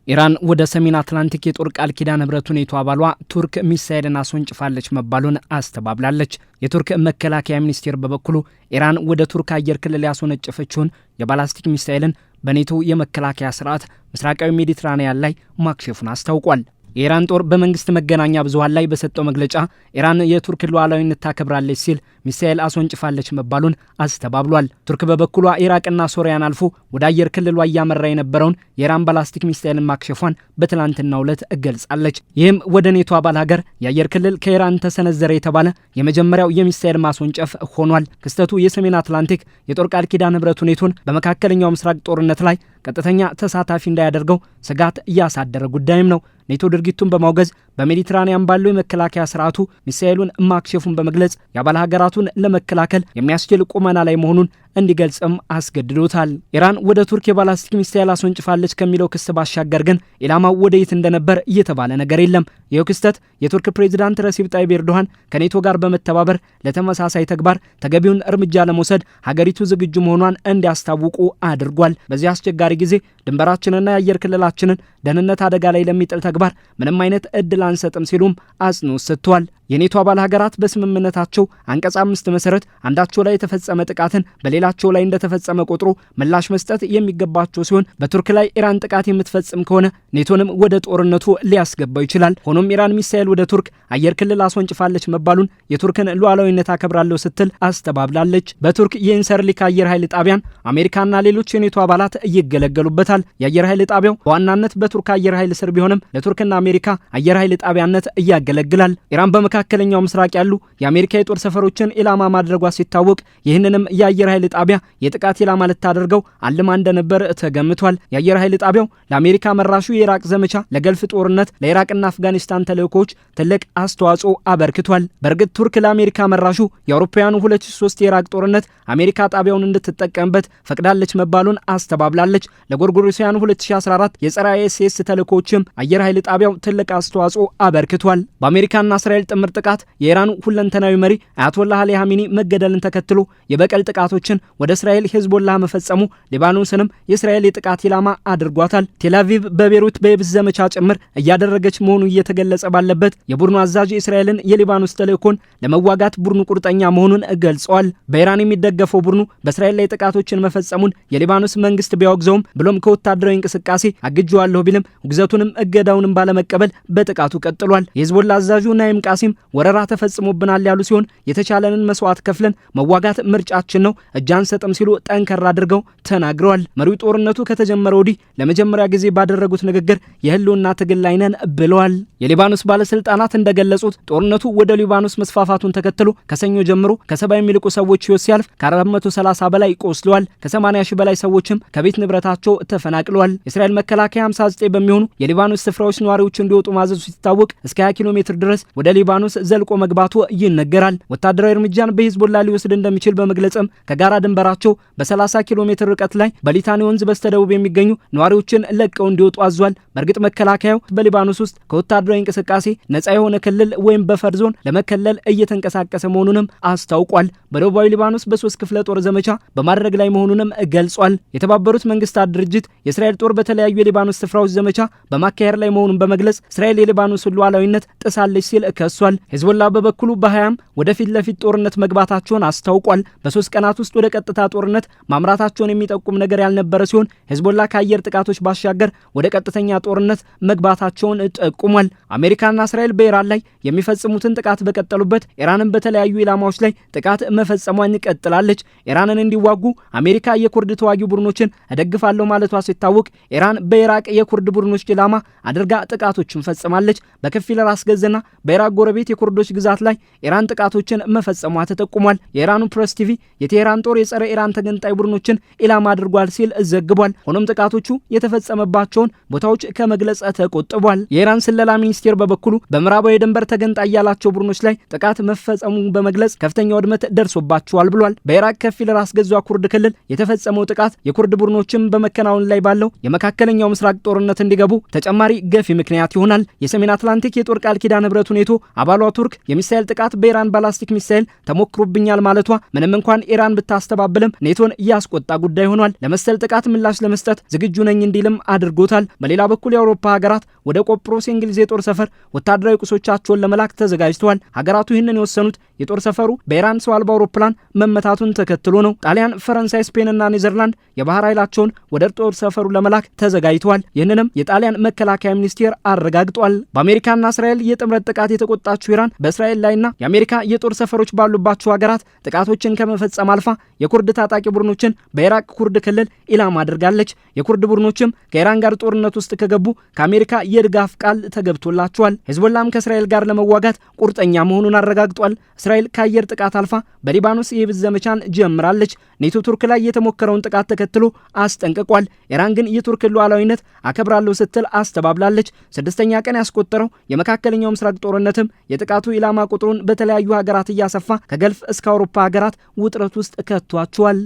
ኢራን ወደ ሰሜን አትላንቲክ የጦር ቃል ኪዳን ህብረት ኔቶ አባሏ ቱርክ ሚሳኤልን አስወንጭፋለች መባሉን አስተባብላለች። የቱርክ መከላከያ ሚኒስቴር በበኩሉ ኢራን ወደ ቱርክ አየር ክልል ያስወነጨፈችውን የባላስቲክ ሚሳኤልን በኔቶ የመከላከያ ስርዓት ምስራቃዊ ሜዲትራኒያን ላይ ማክሸፉን አስታውቋል። የኢራን ጦር በመንግስት መገናኛ ብዙሃን ላይ በሰጠው መግለጫ ኢራን የቱርክ ሉዓላዊነት ታከብራለች ሲል ሚሳኤል አስወንጭፋለች መባሉን አስተባብሏል። ቱርክ በበኩሏ ኢራቅና ሶሪያን አልፎ ወደ አየር ክልሏ እያመራ የነበረውን የኢራን ባላስቲክ ሚሳኤልን ማክሸፏን በትላንትናው ዕለት ገልጻለች። ይህም ወደ ኔቶ አባል ሀገር የአየር ክልል ከኢራን ተሰነዘረ የተባለ የመጀመሪያው የሚሳኤል ማስወንጨፍ ሆኗል። ክስተቱ የሰሜን አትላንቲክ የጦር ቃል ኪዳን ህብረቱ ኔቶን በመካከለኛው ምስራቅ ጦርነት ላይ ቀጥተኛ ተሳታፊ እንዳያደርገው ስጋት እያሳደረ ጉዳይም ነው። ኔቶ ድርጊቱን በማውገዝ በሜዲትራኒያን ባለው የመከላከያ ስርዓቱ ሚሳኤሉን ማክሸፉን በመግለጽ የአባል ሀገራቱን ለመከላከል የሚያስችል ቁመና ላይ መሆኑን እንዲገልጽም አስገድዶታል። ኢራን ወደ ቱርክ የባላስቲክ ሚሳኤል አስወንጭፋለች ከሚለው ክስ ባሻገር ግን ኢላማው ወደየት እንደነበር እየተባለ ነገር የለም። ይህ ክስተት የቱርክ ፕሬዝዳንት ረሲብ ጣይብ ኤርዶሃን ከኔቶ ጋር በመተባበር ለተመሳሳይ ተግባር ተገቢውን እርምጃ ለመውሰድ ሀገሪቱ ዝግጁ መሆኗን እንዲያስታውቁ አድርጓል። በዚህ አስቸጋሪ ጊዜ ድንበራችንና የአየር ክልላችንን ደህንነት አደጋ ላይ ለሚጥል ተግባር ምንም አይነት እድል አንሰጥም ሲሉም አጽንኦት ሰጥተዋል። የኔቶ አባል ሀገራት በስምምነታቸው አንቀጽ 5 መሰረት አንዳቸው ላይ የተፈጸመ ጥቃትን በሌላቸው ላይ እንደተፈጸመ ቆጥሮ ምላሽ መስጠት የሚገባቸው ሲሆን በቱርክ ላይ ኢራን ጥቃት የምትፈጽም ከሆነ ኔቶንም ወደ ጦርነቱ ሊያስገባው ይችላል። ሆኖም ኢራን ሚሳኤል ወደ ቱርክ አየር ክልል አስወንጭፋለች መባሉን የቱርክን ሉዓላዊነት አከብራለሁ ስትል አስተባብላለች። በቱርክ የኢንሰርሊክ አየር ኃይል ጣቢያን አሜሪካና ሌሎች የኔቶ አባላት ይገለገሉበታል። የአየር ኃይል ጣቢያው በዋናነት በቱርክ አየር ኃይል ስር ቢሆንም ለቱርክና አሜሪካ አየር ኃይል ጣቢያነት ያገለግላል። ኢራን በመካከለኛው ምስራቅ ያሉ የአሜሪካ የጦር ሰፈሮችን ኢላማ ማድረጓ ሲታወቅ ይህንንም የአየር ኃይል ጣቢያ የጥቃት ኢላማ ልታደርገው አልማ እንደነበር ተገምቷል። የአየር ኃይል ጣቢያው ለአሜሪካ መራሹ የኢራቅ ዘመቻ፣ ለገልፍ ጦርነት፣ ለኢራቅና አፍጋኒስታን ተልእኮዎች ትልቅ አስተዋጽኦ አበርክቷል። በእርግጥ ቱርክ ለአሜሪካ መራሹ የአውሮፓውያኑ 2003 የኢራቅ ጦርነት አሜሪካ ጣቢያውን እንድትጠቀምበት ፈቅዳለች መባሉን አስተባብላለች። ለጎርጎሮሳውያኑ 2014 የጸረ አይኤስኤስ ተልእኮዎችም አየር ኃይል ጣቢያው ትልቅ አስተዋጽኦ አበርክቷል። በአሜሪካና እስራኤል ጥምር ጥቃት የኢራኑ ሁለንተናዊ መሪ አያቶላህ አሊ ኻሜኒ መገደልን ተከትሎ የበቀል ጥቃቶችን ወደ እስራኤል ሂዝቦላህ መፈጸሙ ሊባኖስንም የእስራኤል የጥቃት ኢላማ አድርጓታል። ቴልአቪቭ በቤሩት በየብስ ዘመቻ ጭምር እያደረገች መሆኑ እየተገለጸ ባለበት የቡድኑ አዛዥ የእስራኤልን የሊባኖስ ተልእኮን ለመዋጋት ቡድኑ ቁርጠኛ መሆኑን ገልጸዋል። በኢራን የሚደገፈው ቡድኑ በእስራኤል ላይ ጥቃቶችን መፈጸሙን የሊባኖስ መንግስት ቢያወግዘውም ብሎም ከወታደራዊ እንቅስቃሴ አግጄዋለሁ ቢልም ውግዘቱንም እገዳውንም ባለመቀበል በጥቃቱ ቀጥሏል። የሂዝቦላ አዛዡ ናይም ቃሲም ወረራ ተፈጽሞብናል ያሉ ሲሆን የተቻለንን መስዋዕት ከፍለን መዋጋት ምርጫችን ነው፣ እጅ አንሰጥም ሲሉ ጠንከር አድርገው ተናግረዋል። መሪው ጦርነቱ ከተጀመረ ወዲህ ለመጀመሪያ ጊዜ ባደረጉት ንግግር የህልውና ትግል ላይ ነን ብለዋል። የሊባኖስ ባለስልጣናት እንደገለጹት ጦርነቱ ወደ ሊባኖስ መስፋፋቱን ተከትሎ ከሰኞ ጀምሮ ከ70 የሚልቁ ሰዎች ህይወት ሲያልፍ ከ430 በላይ ቆስለዋል። ከ80 ሺህ በላይ ሰዎችም ከቤት ንብረታቸው ተፈናቅለዋል። የእስራኤል መከላከያ 59 በሚሆኑ የሊባኖስ ስፍራዎች ነዋሪዎች እንዲወጡ ማዘዙ ሲታወቅ እስከ 20 ኪሎ ሜትር ድረስ ወደ ሊባኖስ ዘልቆ መግባቱ ይነገራል። ወታደራዊ እርምጃን በሂዝቦላ ሊወስድ እንደሚችል በመግለጽም ከጋራ ድንበራቸው በ30 ኪሎ ሜትር ርቀት ላይ በሊታኒ ወንዝ በስተደቡብ የሚገኙ ነዋሪዎችን ለቀው እንዲወጡ አዟል። በእርግጥ መከላከያው በሊባኖስ ውስጥ ከወታደራዊ እንቅስቃሴ ነጻ የሆነ ክልል ወይም በፈር ዞን ለመከለል እየተንቀሳቀሰ መሆኑንም አስታውቋል። በደቡባዊ ሊባኖስ በ3 ክፍለ ጦር ዘመቻ በማድረግ ላይ መሆኑንም ገልጿል። የተባበሩት መንግስታት ድርጅት የእስራኤል ጦር በተለያዩ የሊባኖስ ስፍራዎች ዘመቻ በማካሄድ ላይ መሆኑን በመግለጽ እስራኤል የሊባኖስን ሉዓላዊነት ጥሳለች ሲል ከሷል። ሂዝቦላ በበኩሉ በ20 ወደፊት ለፊት ጦርነት መግባታቸውን አስታውቋል። በ3 ቀናት ውስጥ ወደ ቀጥታ ጦርነት ማምራታቸውን የሚጠቁም ነገር ያልነበረ ሲሆን ሂዝቦላ ከአየር ጥቃቶች ባሻገር ወደ ቀጥተኛ ጦርነት መግባታቸውን ጠቁሟል። አሜሪካና እስራኤል በኢራን ላይ የሚፈጽሙትን ጥቃት በቀጠሉበት ኢራንን በተለያዩ ኢላማዎች ላይ ጥቃት መፈጸሟን ቀጥላለች። ኢራንን እንዲዋጉ አሜሪካ የኩርድ ተዋጊ ቡድኖችን እደግፋለሁ ማለቷ ሲታወቅ ኢራን በኢራቅ የኩርድ ቡድኖች ኢላማ አድርጋ ጥቃቶችን ፈጽማለች። በከፊል ራስ ገዝና በኢራቅ ጎረቤት የኩርዶች ግዛት ላይ ኢራን ጥቃቶችን መፈጸሟ ተጠቁሟል። የኢራኑ ፕሬስ ቲቪ የቴህራን ጦር የጸረ ኢራን ተገንጣይ ቡድኖችን ኢላማ አድርጓል ሲል ዘግቧል። ሆኖም ጥቃቶቹ የተፈጸመባቸውን ቦታዎች ከመግለጽ ተቆጥቧል። የኢራን ስለላ ሚኒስቴር በበኩሉ በምዕራባዊ ድንበር ተገንጣይ ያላቸው ቡድኖች ላይ ጥቃት መፈጸሙን በመግለጽ ከፍተኛ ውድመት ደርሶባቸዋል ብሏል። በኢራቅ ከፊል ራስ ገዟ ኩርድ ክልል የተፈጸመው ጥቃት የኩርድ ቡድኖችን በመከናወን ላይ ባለው የመካከለኛው ምስራቅ ጦርነት እንዲገቡ ተጨማሪ ገፊ ምክንያት ይሆናል። የሰሜን አትላንቲክ የጦር ቃል ኪዳን ህብረቱ ኔቶ አባሏ ቱርክ የሚሳኤል ጥቃት በኢራን ባላስቲክ ሚሳኤል ተሞክሮብኛል ማለቷ ምንም እንኳን ኢራን ቢያስተባብልም ኔቶን ያስቆጣ ጉዳይ ሆኗል። ለመሰል ጥቃት ምላሽ ለመስጠት ዝግጁ ነኝ እንዲልም አድርጎታል። በሌላ በኩል የአውሮፓ ሀገራት ወደ ቆጵሮስ የእንግሊዝ የጦር ሰፈር ወታደራዊ ቁሶቻቸውን ለመላክ ተዘጋጅተዋል። ሀገራቱ ይህንን የወሰኑት የጦር ሰፈሩ በኢራን ሰው አልባ አውሮፕላን መመታቱን ተከትሎ ነው። ጣሊያን፣ ፈረንሳይ፣ ስፔንና ኔዘርላንድ የባህር ኃይላቸውን ወደ ጦር ሰፈሩ ለመላክ ተዘጋጅተዋል። ይህንንም የጣሊያን መከላከያ ሚኒስቴር አረጋግጧል። በአሜሪካና እስራኤል የጥምረት ጥቃት የተቆጣችው ኢራን በእስራኤል ላይና የአሜሪካ የጦር ሰፈሮች ባሉባቸው ሀገራት ጥቃቶችን ከመፈጸም አልፋ የኩርድ ታጣቂ ቡድኖችን በኢራቅ ኩርድ ክልል ኢላማ አድርጋለች። የኩርድ ቡድኖችም ከኢራን ጋር ጦርነት ውስጥ ከገቡ ከአሜሪካ የድጋፍ ቃል ተገብቶላቸዋል። ሄዝቦላም ከእስራኤል ጋር ለመዋጋት ቁርጠኛ መሆኑን አረጋግጧል። እስራኤል ከአየር ጥቃት አልፋ በሊባኖስ የብዝ ዘመቻን ጀምራለች። ኔቶ ቱርክ ላይ የተሞከረውን ጥቃት ተከትሎ አስጠንቅቋል። ኢራን ግን የቱርክን ሉዓላዊነት አከብራለሁ ስትል አስተባብላለች። 6ኛ ቀን ያስቆጠረው የመካከለኛው ምስራቅ ጦርነትም የጥቃቱ ኢላማ ቁጥሩን በተለያዩ ሀገራት እያሰፋ ከገልፍ እስከ አውሮፓ ሀገራት ውጥረት ውስጥ ከቷቸዋል።